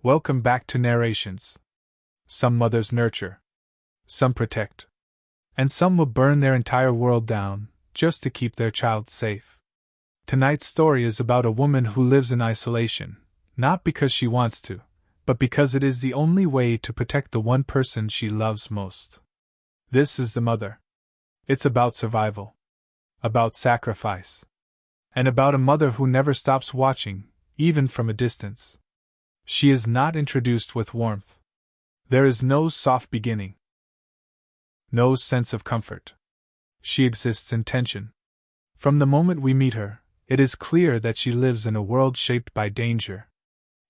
Welcome back to Narrations. Some mothers nurture, some protect, and some will burn their entire world down just to keep their child safe. Tonight's story is about a woman who lives in isolation, not because she wants to, but because it is the only way to protect the one person she loves most. This is the mother. It's about survival, about sacrifice, and about a mother who never stops watching, even from a distance. She is not introduced with warmth. There is no soft beginning, no sense of comfort. She exists in tension. From the moment we meet her, it is clear that she lives in a world shaped by danger.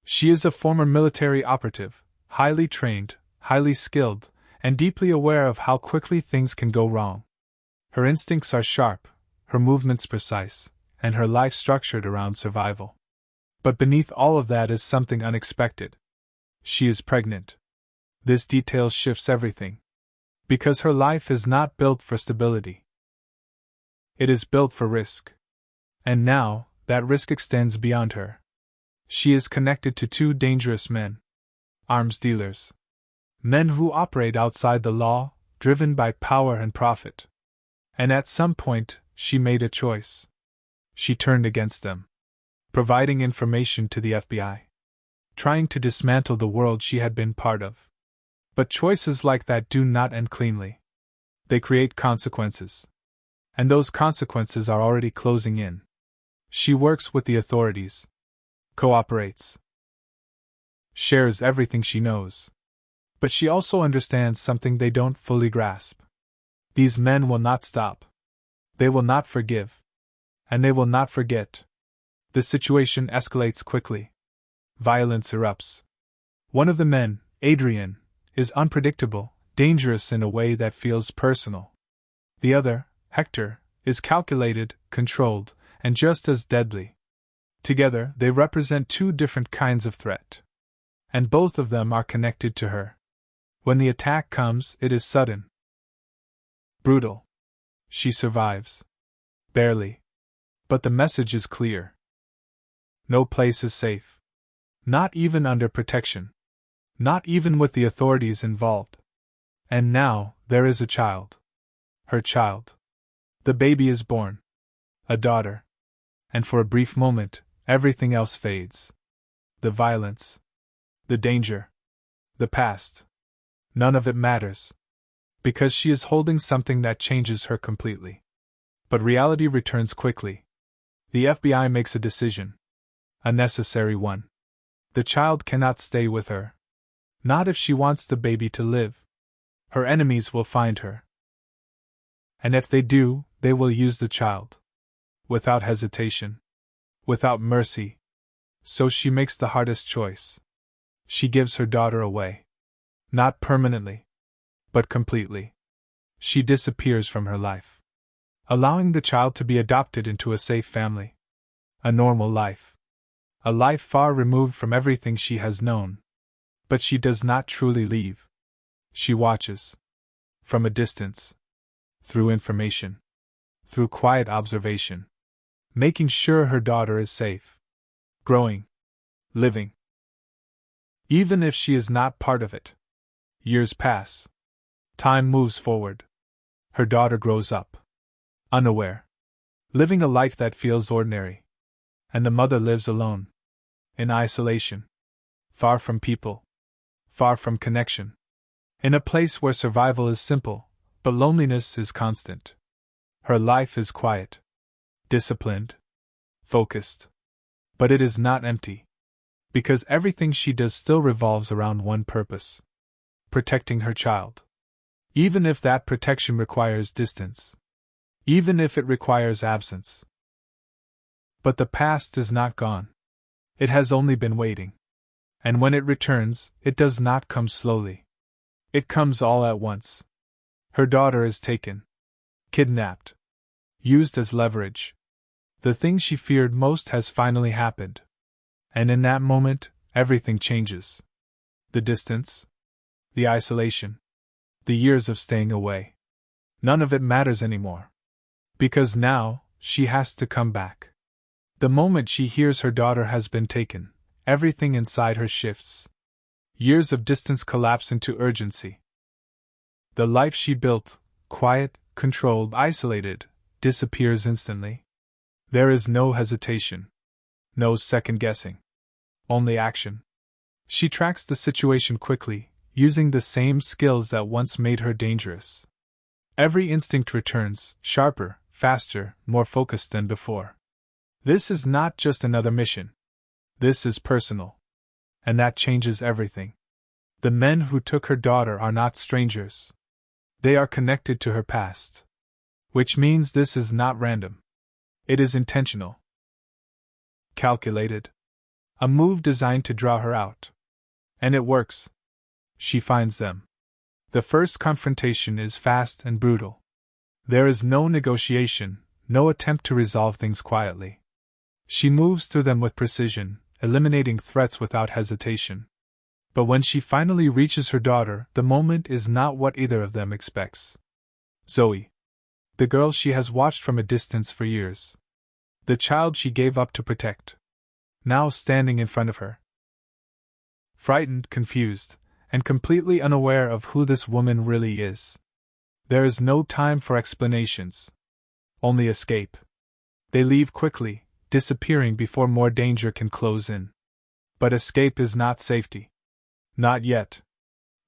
She is a former military operative, highly trained, highly skilled, and deeply aware of how quickly things can go wrong. Her instincts are sharp, her movements precise, and her life structured around survival. But beneath all of that is something unexpected. She is pregnant. This detail shifts everything. Because her life is not built for stability. It is built for risk. And now, that risk extends beyond her. She is connected to two dangerous men. Arms dealers. Men who operate outside the law, driven by power and profit. And at some point, she made a choice. She turned against them. Providing information to the FBI. Trying to dismantle the world she had been part of. But choices like that do not end cleanly. They create consequences. And those consequences are already closing in. She works with the authorities. Cooperates. Shares everything she knows. But she also understands something they don't fully grasp. These men will not stop. They will not forgive. And they will not forget. The situation escalates quickly. Violence erupts. One of the men, Adrian, is unpredictable, dangerous in a way that feels personal. The other, Hector, is calculated, controlled, and just as deadly. Together, they represent two different kinds of threat. And both of them are connected to her. When the attack comes, it is sudden. Brutal. She survives. Barely. But the message is clear. No place is safe. Not even under protection. Not even with the authorities involved. And now, there is a child. Her child. The baby is born. A daughter. And for a brief moment, everything else fades. The violence. The danger. The past. None of it matters. Because she is holding something that changes her completely. But reality returns quickly. The FBI makes a decision. A necessary one. The child cannot stay with her. Not if she wants the baby to live. Her enemies will find her. And if they do, they will use the child. Without hesitation. Without mercy. So she makes the hardest choice. She gives her daughter away. Not permanently. But completely. She disappears from her life. Allowing the child to be adopted into a safe family. A normal life. A life far removed from everything she has known. But she does not truly leave. She watches. From a distance. Through information. Through quiet observation. Making sure her daughter is safe. Growing. Living. Even if she is not part of it. Years pass. Time moves forward. Her daughter grows up. Unaware. Living a life that feels ordinary. And the mother lives alone. In isolation. Far from people. Far from connection. In a place where survival is simple, but loneliness is constant. Her life is quiet. Disciplined. Focused. But it is not empty. Because everything she does still revolves around one purpose. Protecting her child. Even if that protection requires distance. Even if it requires absence. But the past is not gone. It has only been waiting. And when it returns, it does not come slowly. It comes all at once. Her daughter is taken. Kidnapped. Used as leverage. The thing she feared most has finally happened. And in that moment, everything changes. The distance. The isolation. The years of staying away. None of it matters anymore. Because now, she has to come back. The moment she hears her daughter has been taken, everything inside her shifts. Years of distance collapse into urgency. The life she built, quiet, controlled, isolated, disappears instantly. There is no hesitation. No second guessing. Only action. She tracks the situation quickly, using the same skills that once made her dangerous. Every instinct returns, sharper, faster, more focused than before. This is not just another mission. This is personal. And that changes everything. The men who took her daughter are not strangers. They are connected to her past. Which means this is not random. It is intentional. Calculated. A move designed to draw her out. And it works. She finds them. The first confrontation is fast and brutal. There is no negotiation, no attempt to resolve things quietly. She moves through them with precision, eliminating threats without hesitation. But when she finally reaches her daughter, the moment is not what either of them expects. Zoe. The girl she has watched from a distance for years. The child she gave up to protect. Now standing in front of her. Frightened, confused, and completely unaware of who this woman really is. There is no time for explanations. Only escape. They leave quickly, disappearing before more danger can close in. But escape is not safety. Not yet.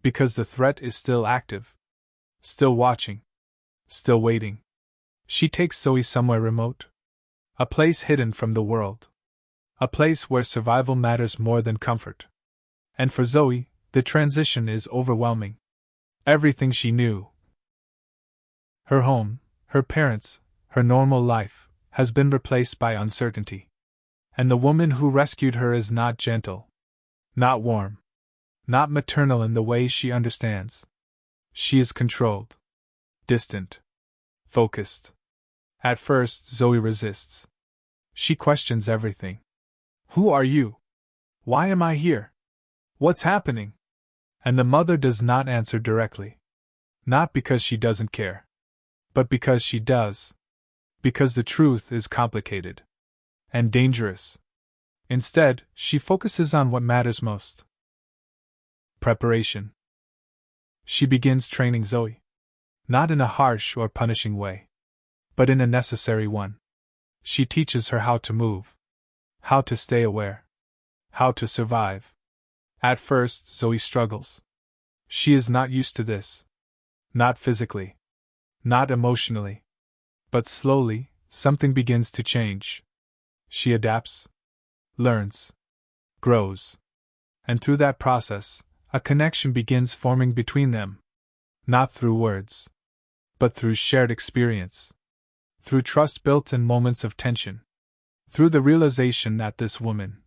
Because the threat is still active. Still watching. Still waiting. She takes Zoe somewhere remote. A place hidden from the world. A place where survival matters more than comfort. And for Zoe, the transition is overwhelming. Everything she knew, her home, her parents, her normal life, has been replaced by uncertainty. And the woman who rescued her is not gentle. Not warm. Not maternal in the way she understands. She is controlled. Distant. Focused. At first, Zoe resists. She questions everything. Who are you? Why am I here? What's happening? And the mother does not answer directly. Not because she doesn't care. But because she does. Because the truth is complicated. And dangerous. Instead, she focuses on what matters most. Preparation. She begins training Zoe. Not in a harsh or punishing way. But in a necessary one. She teaches her how to move. How to stay aware. How to survive. At first, Zoe struggles. She is not used to this. Not physically. Not emotionally. But slowly, something begins to change. She adapts. Learns. Grows. And through that process, a connection begins forming between them. Not through words. But through shared experience. Through trust built in moments of tension. Through the realization that this woman,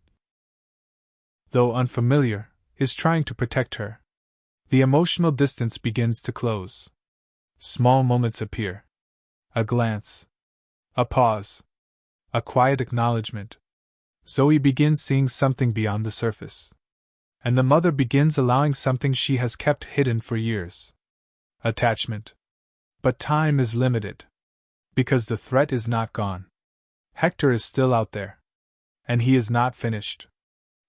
though unfamiliar, is trying to protect her. The emotional distance begins to close. Small moments appear. A glance. A pause. A quiet acknowledgement. Zoe begins seeing something beyond the surface. And the mother begins allowing something she has kept hidden for years. Attachment. But time is limited. Because the threat is not gone. Hector is still out there. And he is not finished.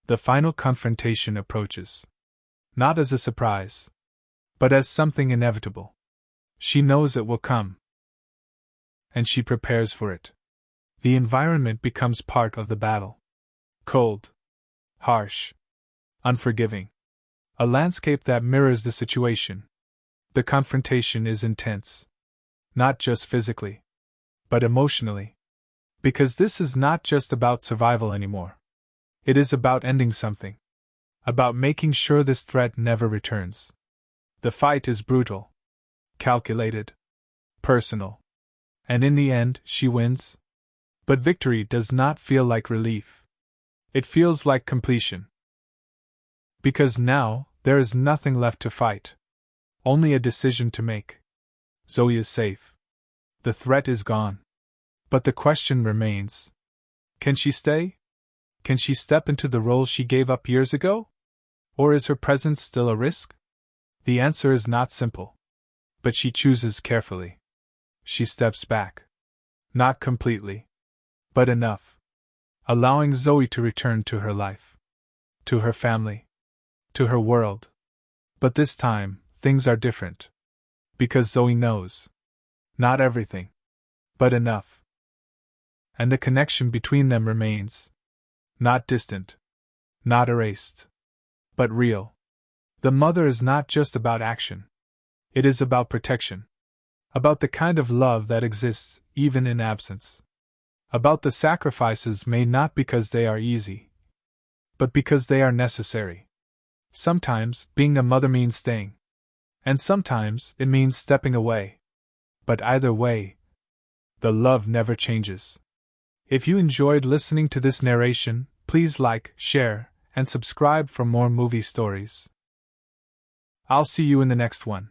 The final confrontation approaches. Not as a surprise. But as something inevitable. She knows it will come. And she prepares for it. The environment becomes part of the battle. Cold. Harsh. Unforgiving. A landscape that mirrors the situation. The confrontation is intense. Not just physically. But emotionally. Because this is not just about survival anymore. It is about ending something. About making sure this threat never returns. The fight is brutal. Calculated. Personal. And in the end, she wins. But victory does not feel like relief. It feels like completion. Because now, there is nothing left to fight. Only a decision to make. Zoe is safe. The threat is gone. But the question remains. Can she stay? Can she step into the role she gave up years ago? Or is her presence still a risk? The answer is not simple. But she chooses carefully. She steps back. Not completely. But enough. Allowing Zoe to return to her life. To her family. to her world. But this time, things are different. Because Zoe knows. Not everything. But enough. And the connection between them remains. Not distant. Not erased. But real. The mother is not just about action. It is about protection. About the kind of love that exists even in absence. About the sacrifices made not because they are easy, but because they are necessary. Sometimes, being a mother means staying. And sometimes, it means stepping away. But either way, the love never changes. If you enjoyed listening to this narration, please like, share, and subscribe for more movie stories. I'll see you in the next one.